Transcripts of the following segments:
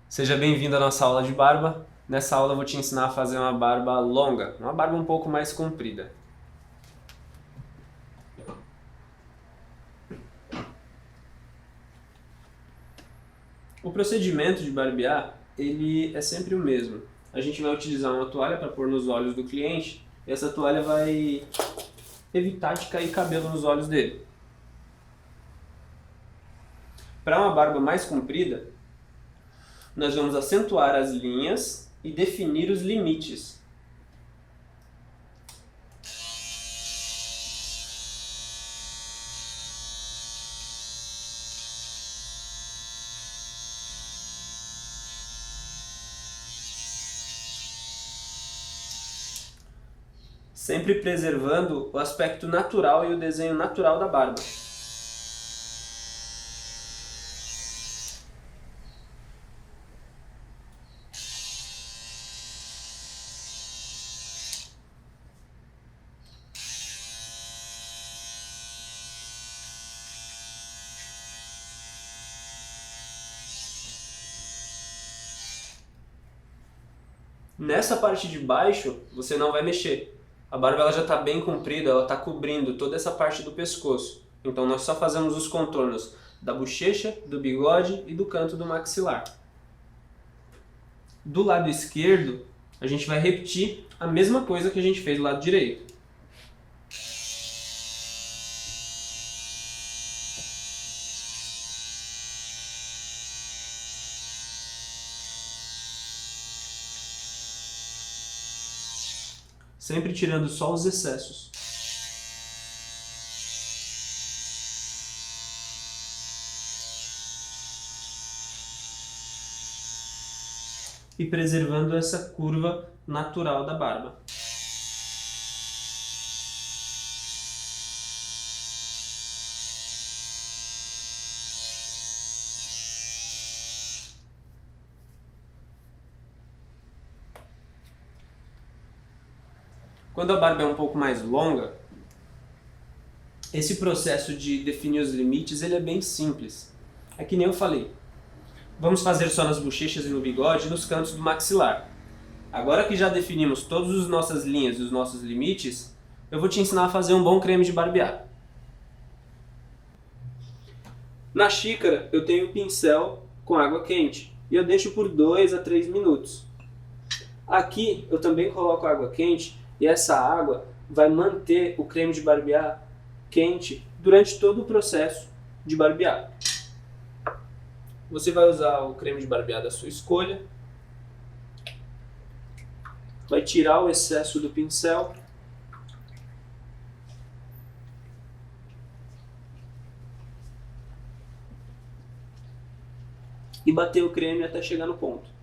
Seja bem-vindo à nossa aula de barba. Nessa aula eu vou te ensinar a fazer uma barba longa, uma barba um pouco mais comprida. O procedimento de barbear, ele é sempre o mesmo. A gente vai utilizar uma toalha para pôr nos olhos do cliente e essa toalha vai evitar de cair cabelo nos olhos dele. Para uma barba mais comprida, nós vamos acentuar as linhas e definir os limites. Sempre preservando o aspecto natural e o desenho natural da barba. Nessa parte de baixo, você não vai mexer. A barba ela já está bem comprida, ela está cobrindo toda essa parte do pescoço. Então nós só fazemos os contornos da bochecha, do bigode e do canto do maxilar. Do lado esquerdo, a gente vai repetir a mesma coisa que a gente fez do lado direito. Sempre tirando só os excessos. E preservando essa curva natural da barba. Quando a barba é um pouco mais longa, esse processo de definir os limites ele é bem simples. É que nem eu falei. Vamos fazer só nas bochechas e no bigode e nos cantos do maxilar. Agora que já definimos todas as nossas linhas e os nossos limites, eu vou te ensinar a fazer um bom creme de barbear. Na xícara eu tenho um pincel com água quente e eu deixo por 2 a 3 minutos. Aqui eu também coloco água quente e essa água vai manter o creme de barbear quente durante todo o processo de barbear. Você vai usar o creme de barbear da sua escolha, vai tirar o excesso do pincel e bater o creme até chegar no ponto.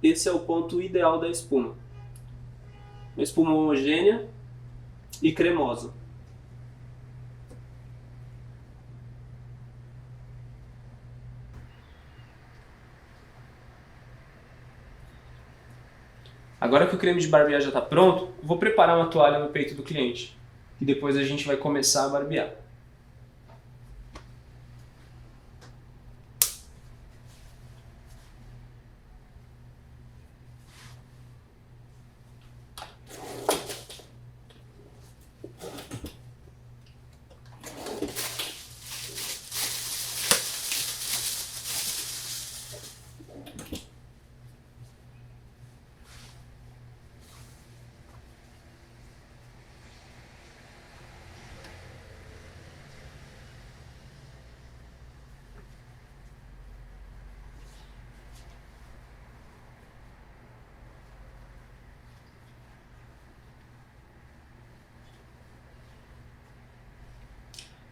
Esse é o ponto ideal da espuma. Uma espuma homogênea e cremosa. Agora que o creme de barbear já está pronto, vou preparar uma toalha no peito do cliente. E depois a gente vai começar a barbear.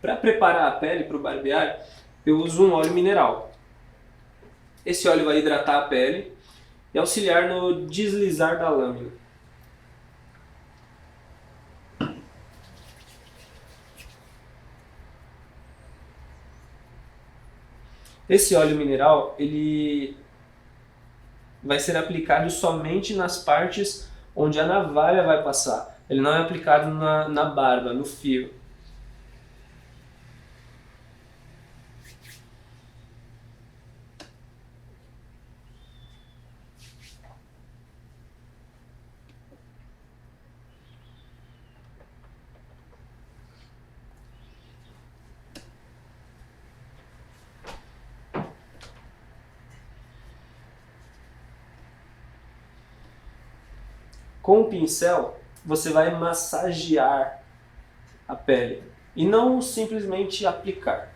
Para preparar a pele para o barbear, eu uso um óleo mineral. Esse óleo vai hidratar a pele e auxiliar no deslizar da lâmina. Esse óleo mineral, ele vai ser aplicado somente nas partes onde a navalha vai passar. Ele não é aplicado na barba, no fio. Com o pincel, você vai massagear a pele e não simplesmente aplicar.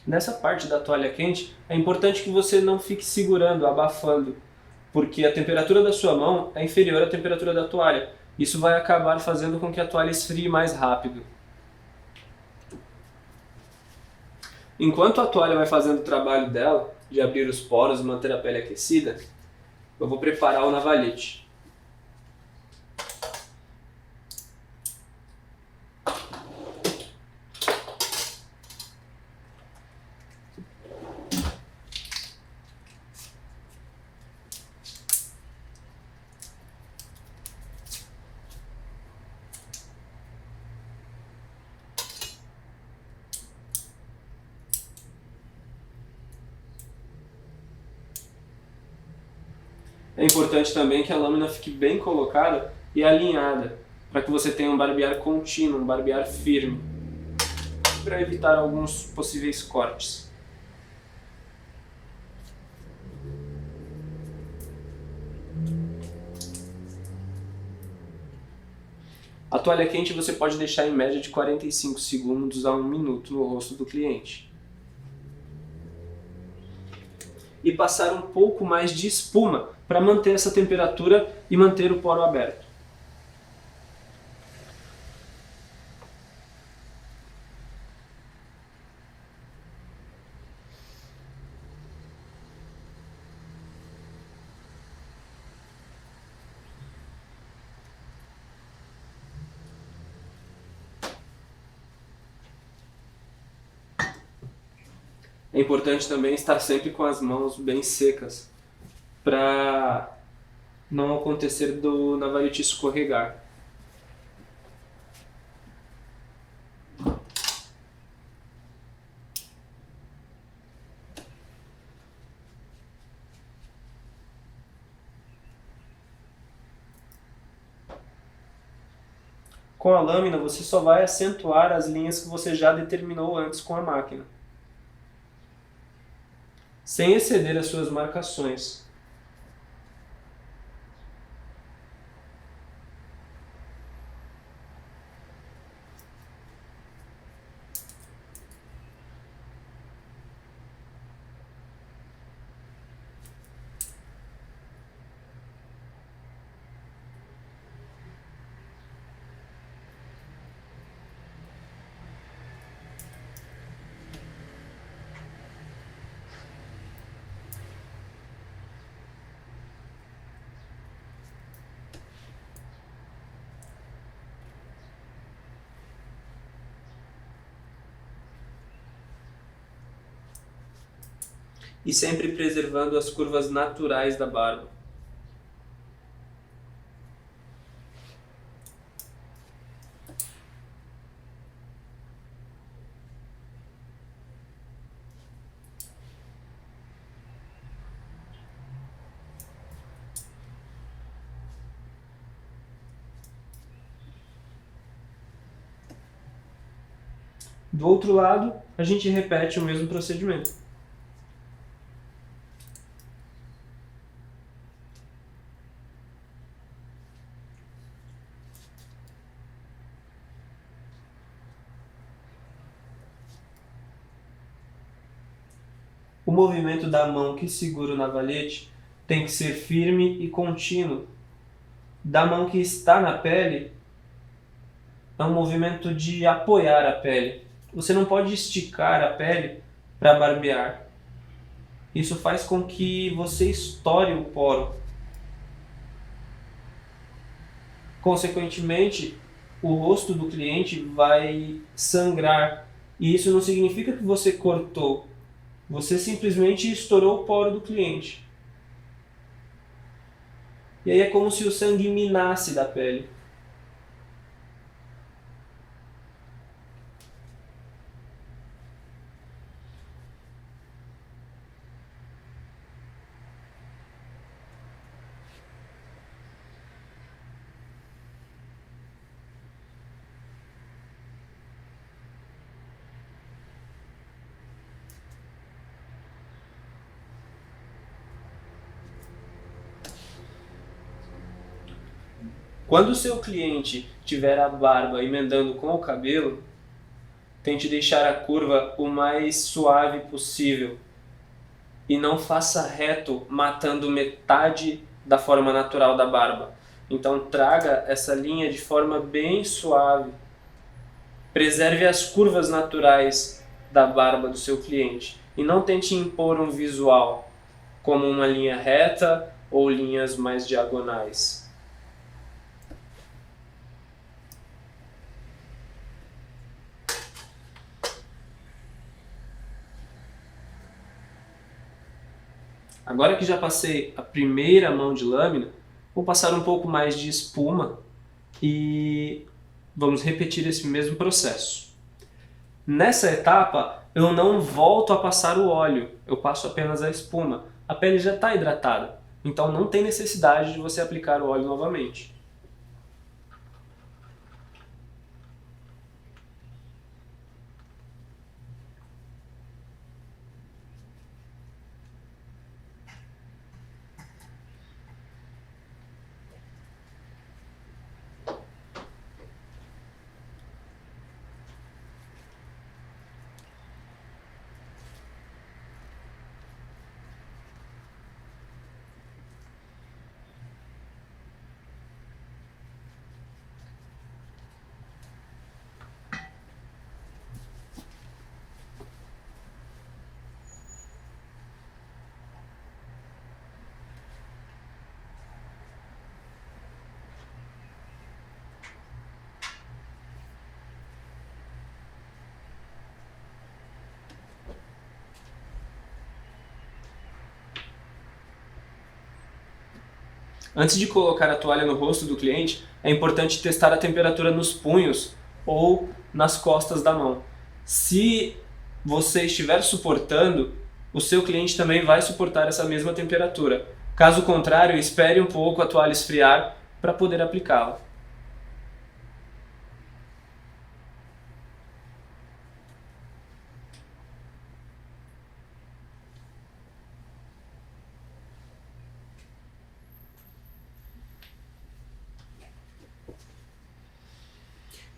Nessa parte da toalha quente, é importante que você não fique segurando, abafando, porque a temperatura da sua mão é inferior à temperatura da toalha. Isso vai acabar fazendo com que a toalha esfrie mais rápido. Enquanto a toalha vai fazendo o trabalho dela, de abrir os poros e manter a pele aquecida, eu vou preparar o navalhete. É importante também que a lâmina fique bem colocada e alinhada, para que você tenha um barbear contínuo, um barbear firme, para evitar alguns possíveis cortes. A toalha quente você pode deixar em média de 45 segundos a 1 minuto no rosto do cliente. E passar um pouco mais de espuma para manter essa temperatura e manter o poro aberto. É importante também estar sempre com as mãos bem secas para não acontecer do navalhete escorregar. Com a lâmina você só vai acentuar as linhas que você já determinou antes com a máquina, sem exceder as suas marcações. E sempre preservando as curvas naturais da barba. Do outro lado, a gente repete o mesmo procedimento. O movimento da mão que segura o navalhete tem que ser firme e contínuo. Da mão que está na pele, é um movimento de apoiar a pele. Você não pode esticar a pele para barbear. Isso faz com que você estoure o poro. Consequentemente, o rosto do cliente vai sangrar. E isso não significa que você cortou. Você simplesmente estourou o poro do cliente. E aí é como se o sangue minasse da pele. Quando o seu cliente tiver a barba emendando com o cabelo, tente deixar a curva o mais suave possível e não faça reto, matando metade da forma natural da barba. Então traga essa linha de forma bem suave. Preserve as curvas naturais da barba do seu cliente e não tente impor um visual como uma linha reta ou linhas mais diagonais. Agora que já passei a primeira mão de lâmina, vou passar um pouco mais de espuma e vamos repetir esse mesmo processo. Nessa etapa, eu não volto a passar o óleo, eu passo apenas a espuma. A pele já está hidratada, então não tem necessidade de você aplicar o óleo novamente. Antes de colocar a toalha no rosto do cliente, é importante testar a temperatura nos punhos ou nas costas da mão. Se você estiver suportando, o seu cliente também vai suportar essa mesma temperatura. Caso contrário, espere um pouco a toalha esfriar para poder aplicá-la.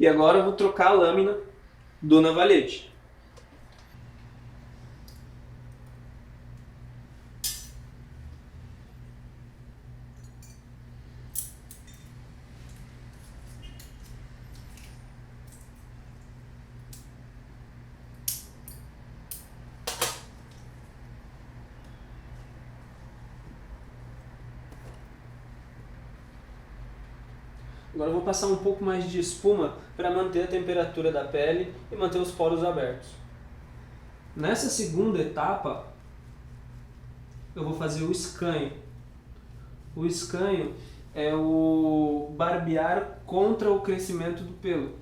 E agora eu vou trocar a lâmina do navalhete. Agora eu vou passar um pouco mais de espuma para manter a temperatura da pele e manter os poros abertos. Nessa segunda etapa, eu vou fazer o escanho. O escanho é o barbear contra o crescimento do pelo.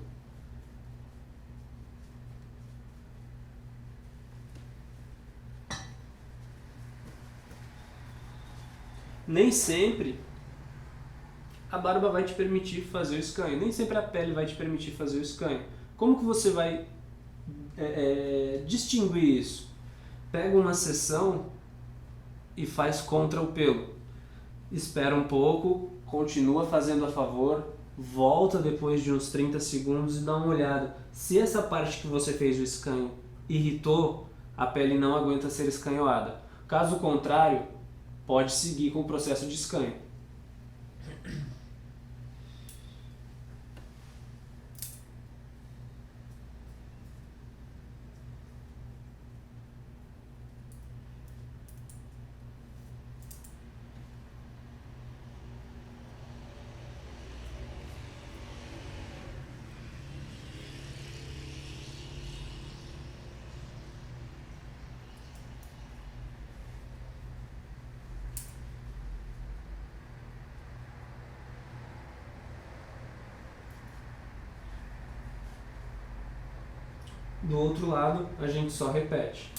Nem sempre a barba vai te permitir fazer o escanho, nem sempre a pele vai te permitir fazer o escanho. Como que você vai distinguir isso. Pega uma seção e faz contra o pelo. Espera um pouco, continua fazendo a favor, volta depois de uns 30 segundos e dá uma olhada. Se essa parte que você fez o escanho irritou, a pele não aguenta ser escanhoada. Caso contrário, pode seguir com o processo de escanho. Do outro lado, a gente só repete.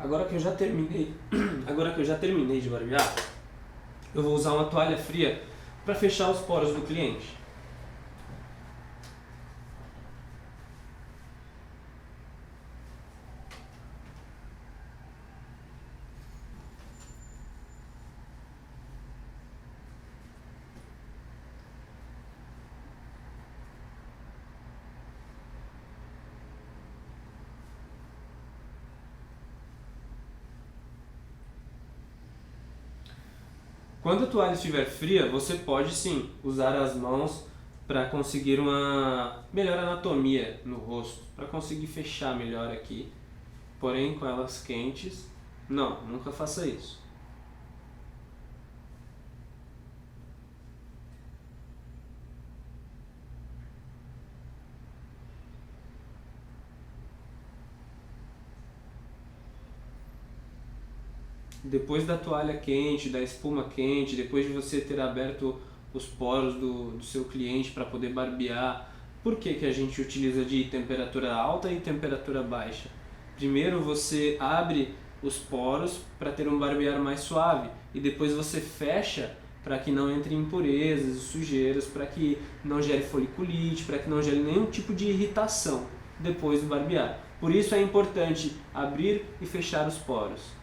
Agora que eu já terminei de barbear, eu vou usar uma toalha fria para fechar os poros do cliente. Quando a toalha estiver fria, você pode sim usar as mãos para conseguir uma melhor anatomia no rosto, para conseguir fechar melhor aqui. Porém, com elas quentes, não, nunca faça isso. Depois da toalha quente, da espuma quente, depois de você ter aberto os poros do seu cliente para poder barbear, por que que a gente utiliza de temperatura alta e temperatura baixa? Primeiro você abre os poros para ter um barbear mais suave e depois você fecha para que não entre impurezas e sujeiras, para que não gere foliculite, para que não gere nenhum tipo de irritação depois do barbear. Por isso é importante abrir e fechar os poros.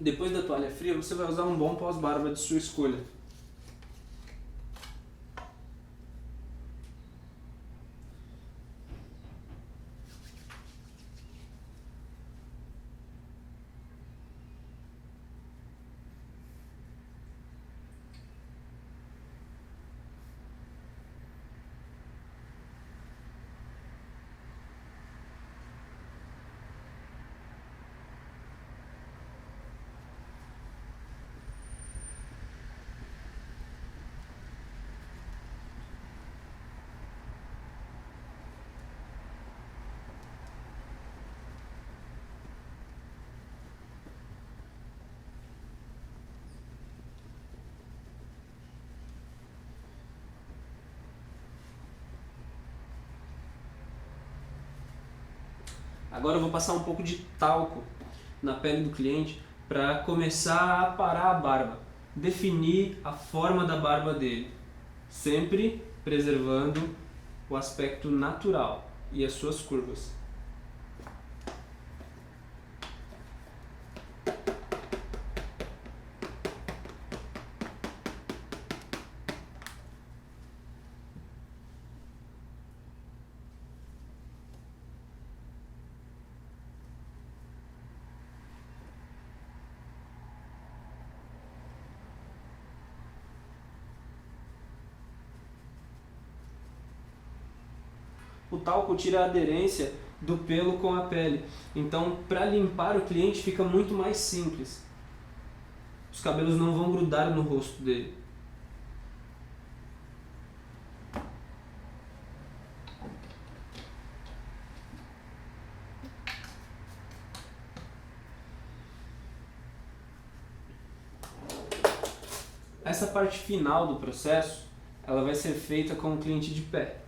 Depois da toalha fria, você vai usar um bom pós-barba de sua escolha. Agora eu vou passar um pouco de talco na pele do cliente para começar a aparar a barba, definir a forma da barba dele, sempre preservando o aspecto natural e as suas curvas. O talco tira a aderência do pelo com a pele. Então, para limpar o cliente fica muito mais simples. Os cabelos não vão grudar no rosto dele. Essa parte final do processo, ela vai ser feita com o cliente de pé.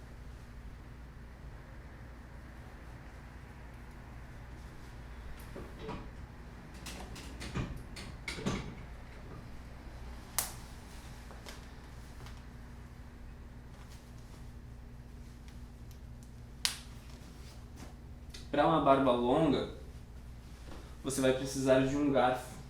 Para uma barba longa, você vai precisar de um garfo.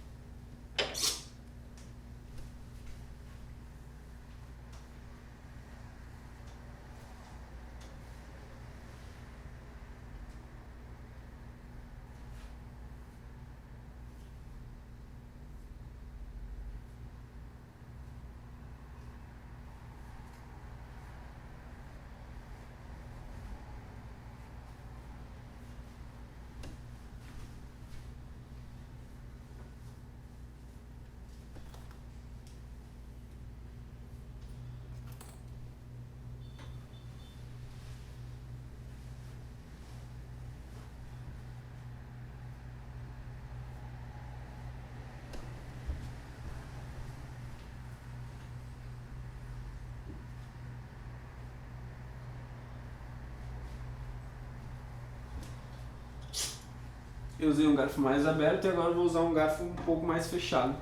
Eu usei um garfo mais aberto e agora vou usar um garfo um pouco mais fechado.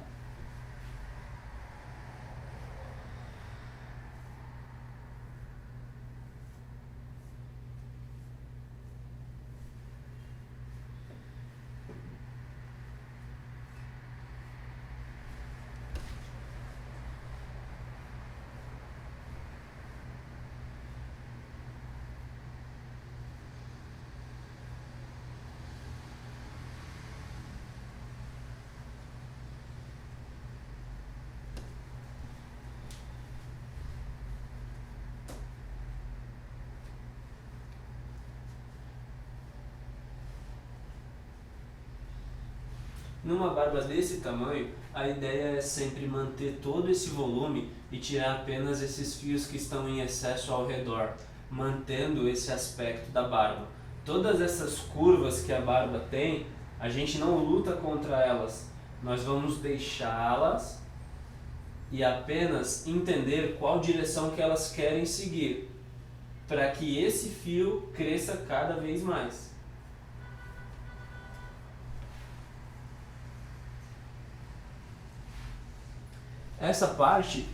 Numa barba desse tamanho, a ideia é sempre manter todo esse volume e tirar apenas esses fios que estão em excesso ao redor, mantendo esse aspecto da barba. Todas essas curvas que a barba tem, a gente não luta contra elas, nós vamos deixá-las e apenas entender qual direção que elas querem seguir, para que esse fio cresça cada vez mais. Essa parte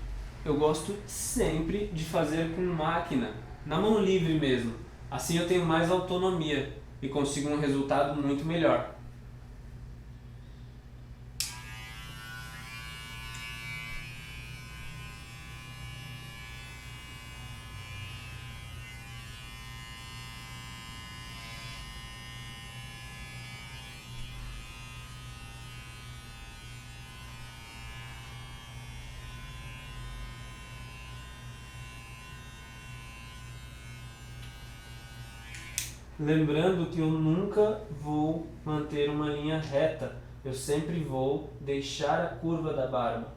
eu gosto sempre de fazer com máquina, na mão livre mesmo. Assim eu tenho mais autonomia e consigo um resultado muito melhor. Lembrando que eu nunca vou manter uma linha reta, eu sempre vou deixar a curva da barba.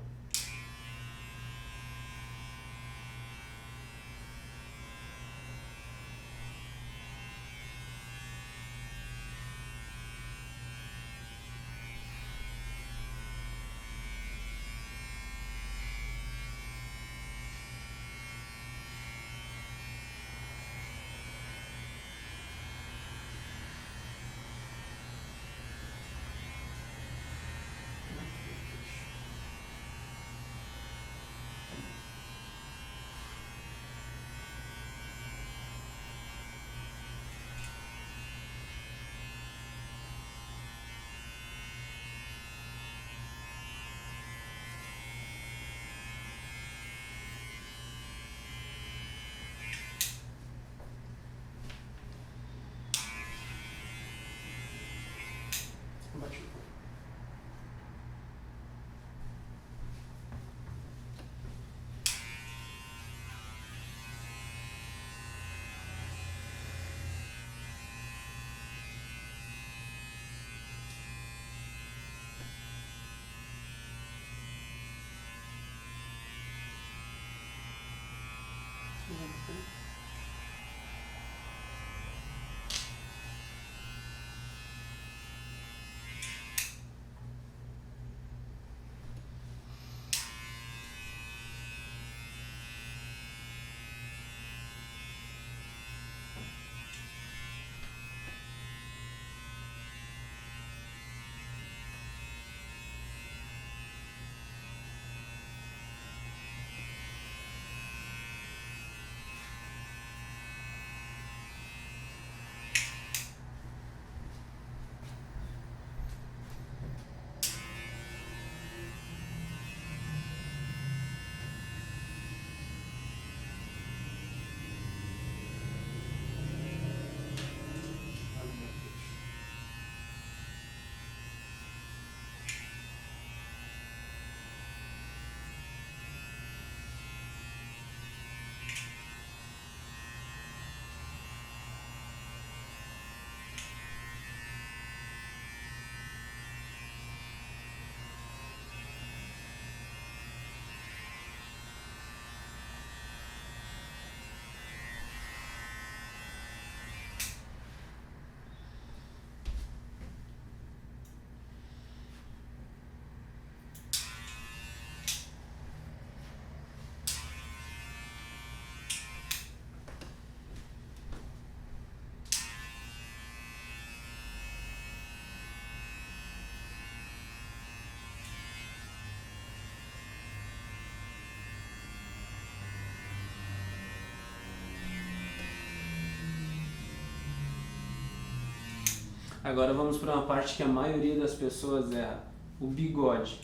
Agora vamos para uma parte que a maioria das pessoas erra, o bigode.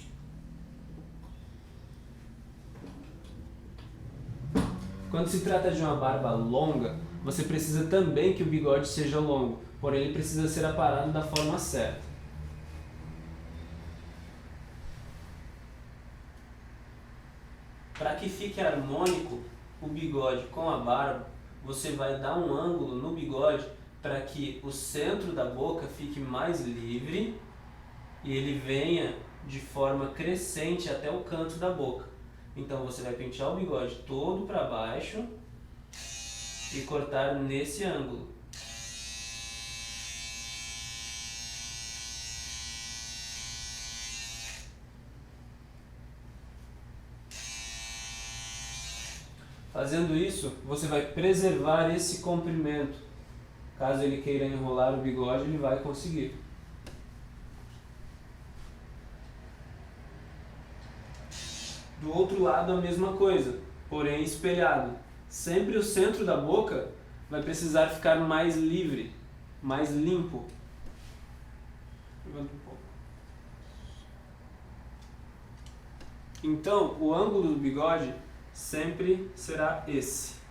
Quando se trata de uma barba longa, você precisa também que o bigode seja longo, porém ele precisa ser aparado da forma certa. Para que fique harmônico o bigode com a barba, você vai dar um ângulo no bigode para que o centro da boca fique mais livre e ele venha de forma crescente até o canto da boca. Então você vai pentear o bigode todo para baixo e cortar nesse ângulo. Fazendo isso, você vai preservar esse comprimento. Caso ele queira enrolar o bigode, ele vai conseguir. Do outro lado a mesma coisa, porém espelhado. Sempre o centro da boca vai precisar ficar mais livre, mais limpo. Levanta um pouco. Então, o ângulo do bigode sempre será esse.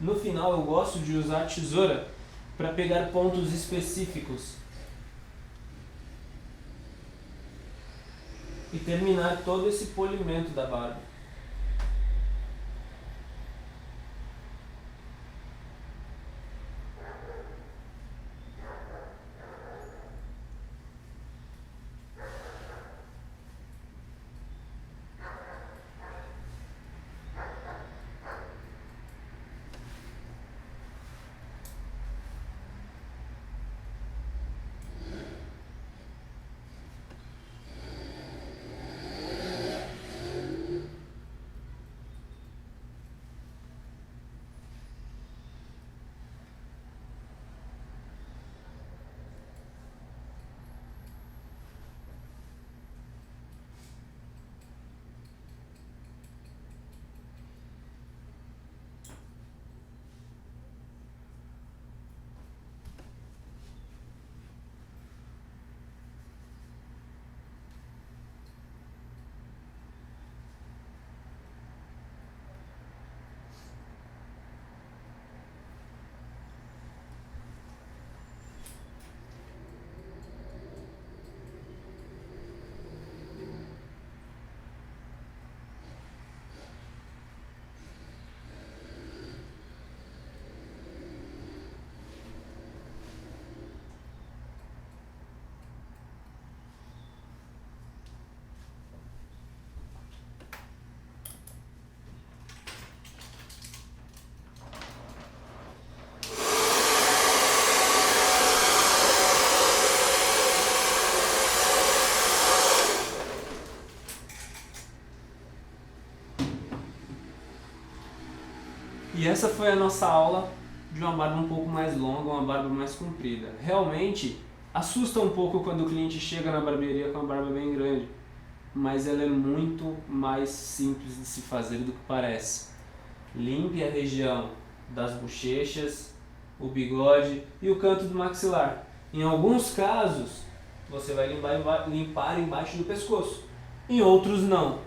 No final eu gosto de usar a tesoura para pegar pontos específicos e terminar todo esse polimento da barba. E essa foi a nossa aula de uma barba um pouco mais longa, uma barba mais comprida. Realmente assusta um pouco quando o cliente chega na barbearia com a barba bem grande, mas ela é muito mais simples de se fazer do que parece. Limpe a região das bochechas, o bigode e o canto do maxilar. Em alguns casos, você vai limpar embaixo do pescoço, em outros não.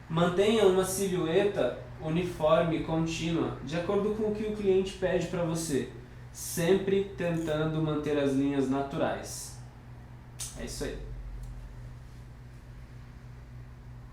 Mantenha uma silhueta uniforme e contínua, de acordo com o que o cliente pede para você, sempre tentando manter as linhas naturais. É isso aí.